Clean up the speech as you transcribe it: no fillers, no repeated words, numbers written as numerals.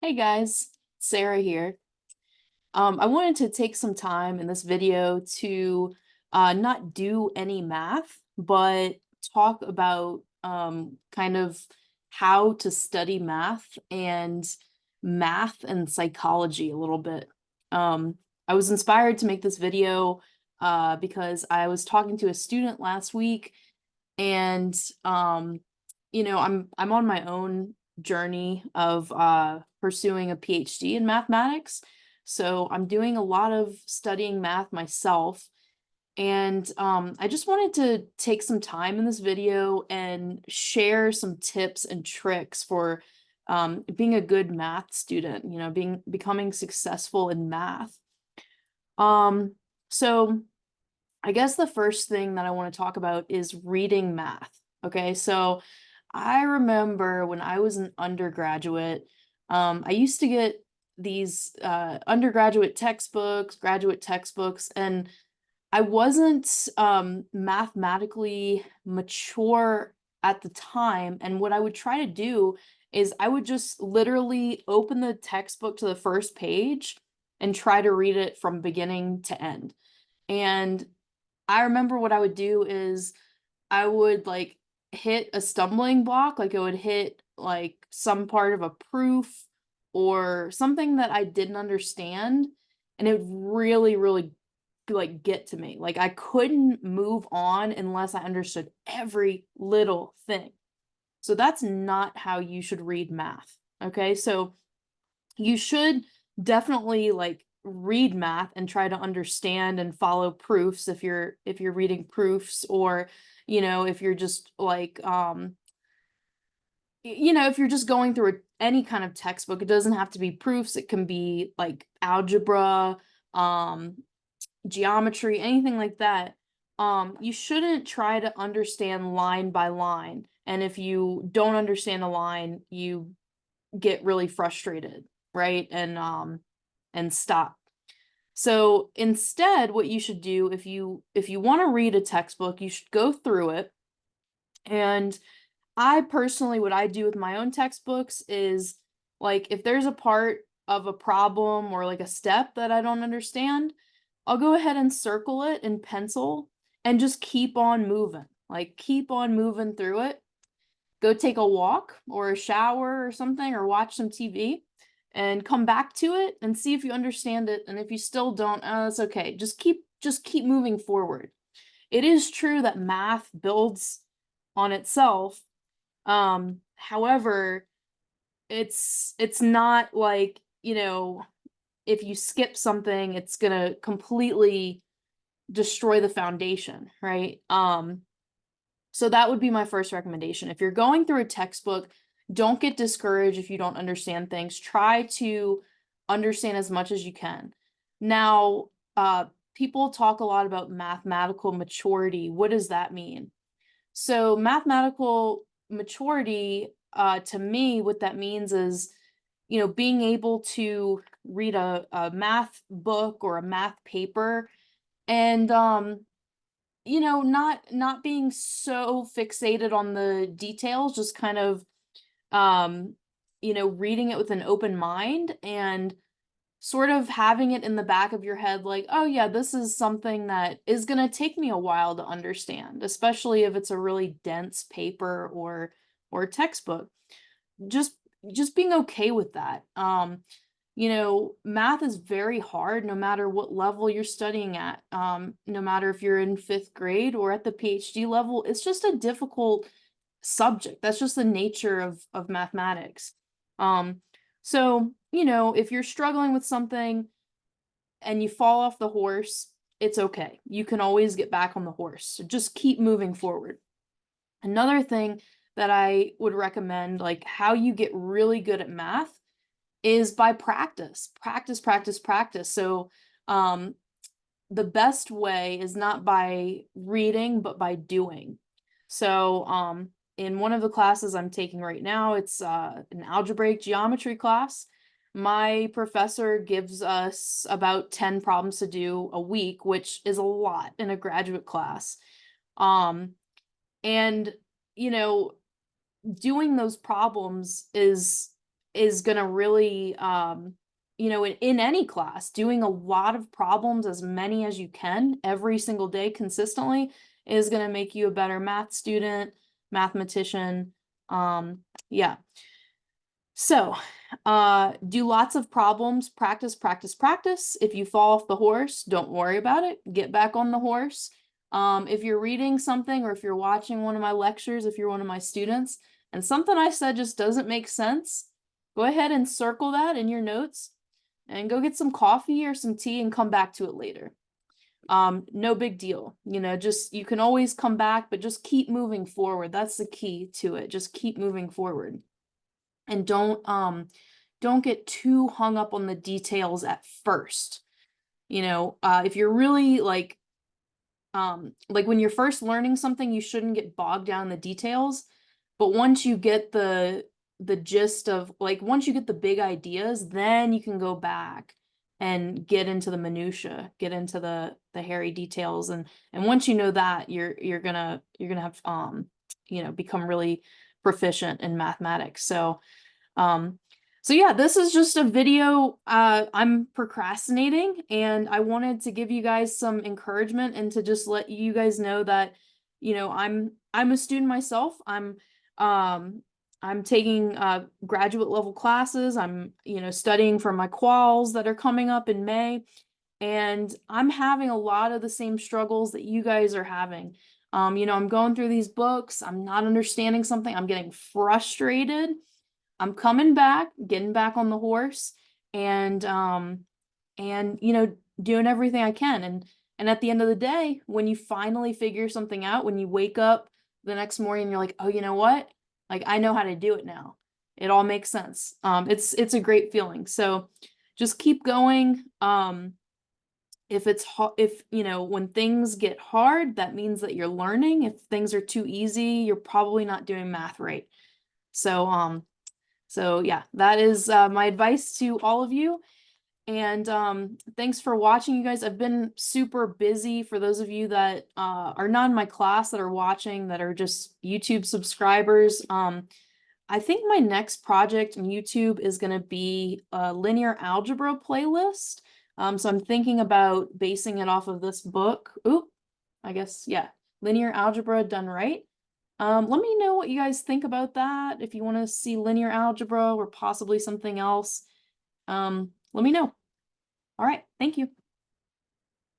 Hey guys, Sarah here. I wanted to take some time in this video to not do any math, but talk about kind of how to study math and psychology a little bit. I was inspired to make this video because I was talking to a student last week and I'm on my own journey of pursuing a PhD in mathematics. So I'm doing a lot of studying math myself. And I just wanted to take some time in this video and share some tips and tricks for being a good math student, becoming successful in math. Um, so I guess the first thing that I want to talk about is reading math. Okay, so I remember when I was an undergraduate, I used to get these undergraduate textbooks, graduate textbooks, and I wasn't mathematically mature at the time. And what I would try to do is I would just literally open the textbook to the first page and try to read it from beginning to end. And I remember what I would do is I would like hit a stumbling block, like it would hit like some part of a proof or something that I didn't understand, and it would really, really like get to me. Like I couldn't move on unless I understood every little thing. So that's not how you should read math. Okay? So you should definitely like read math and try to understand and follow proofs if you're reading proofs, or if you're just like if you're just going through any kind of textbook. It doesn't have to be proofs. It can be like algebra, um geometry, anything like that. You shouldn't try to understand line by line, and if you don't understand a line, you get really frustrated, right? And stop. So instead, what you should do, if you want to read a textbook, you should go through it. And I personally, what I do with my own textbooks is, like, if there's a part of a problem or like a step that I don't understand, I'll go ahead and circle it in pencil and just keep on moving. Like, keep on moving through it. Go take a walk or a shower or something, or watch some TV, and come back to it and see if you understand it. And if you still don't, that's okay. Just keep moving forward. It is true that math builds on itself. However, it's not like, if you skip something, it's gonna completely destroy the foundation, right? So that would be my first recommendation. If you're going through a textbook, don't get discouraged if you don't understand things. Try to understand as much as you can. Now, people talk a lot about mathematical maturity. What does that mean? So mathematical maturity, to me, what that means is, being able to read a math book or a math paper, and not being so fixated on the details, just kind of reading it with an open mind, and sort of having it in the back of your head like, oh yeah, this is something that is going to take me a while to understand, especially if it's a really dense paper or textbook. Just being okay with that. Math is very hard no matter what level you're studying at. No matter if you're in fifth grade or at the PhD level, it's just a difficult subject. That's just the nature of mathematics. So, if you're struggling with something and you fall off the horse, it's okay. You can always get back on the horse. So just keep moving forward. Another thing that I would recommend, like how you get really good at math, is by practice. Practice, practice, practice. So, the best way is not by reading, but by doing. So, in one of the classes I'm taking right now, it's an algebraic geometry class. My professor gives us about 10 problems to do a week, which is a lot in a graduate class. Um, and, you know, doing those problems is is gonna really, you know, in any class, doing a lot of problems, as many as you can every single day consistently, is gonna make you a better math student, mathematician. Yeah. So, do lots of problems, practice, practice, practice. If you fall off the horse, don't worry about it. Get back on the horse. If you're reading something or if you're watching one of my lectures, if you're one of my students, and something I said just doesn't make sense, go ahead and circle that in your notes and go get some coffee or some tea and come back to it later. No big deal. You know, just you can always come back, but just keep moving forward. That's the key to it. Just keep moving forward. And don't get too hung up on the details at first. You know, if you're really like when you're first learning something, you shouldn't get bogged down in the details. But once you get the gist of, like, once you get the big ideas, then you can go back and get into the minutia, get into the hairy details. And once you know that, you're gonna have you know, become really proficient in mathematics. Um, so yeah, this is just a video. I'm procrastinating and I wanted to give you guys some encouragement and to just let you guys know that, you know, I'm a student myself. I'm taking graduate level classes. I'm, you know, studying for my quals that are coming up in May, and I'm having a lot of the same struggles that you guys are having. You know, I'm going through these books, I'm not understanding something, I'm getting frustrated. I'm coming back, getting back on the horse, and you know, doing everything I can. And at the end of the day, when you finally figure something out, when you wake up the next morning and you're like, "Oh, you know what? Like I know how to do it now." It all makes sense. It's a great feeling. So just keep going. If you know, when things get hard, that means that you're learning. If things are too easy, you're probably not doing math right. So yeah, that is my advice to all of you. And thanks for watching, you guys. I've been super busy. For those of you that are not in my class, that are watching, that are just YouTube subscribers, I think my next project on YouTube is going to be a linear algebra playlist. So I'm thinking about basing it off of this book. Oop, I guess, yeah, Linear Algebra Done Right. Let me know what you guys think about that. If you want to see linear algebra or possibly something else, let me know. All right, thank you.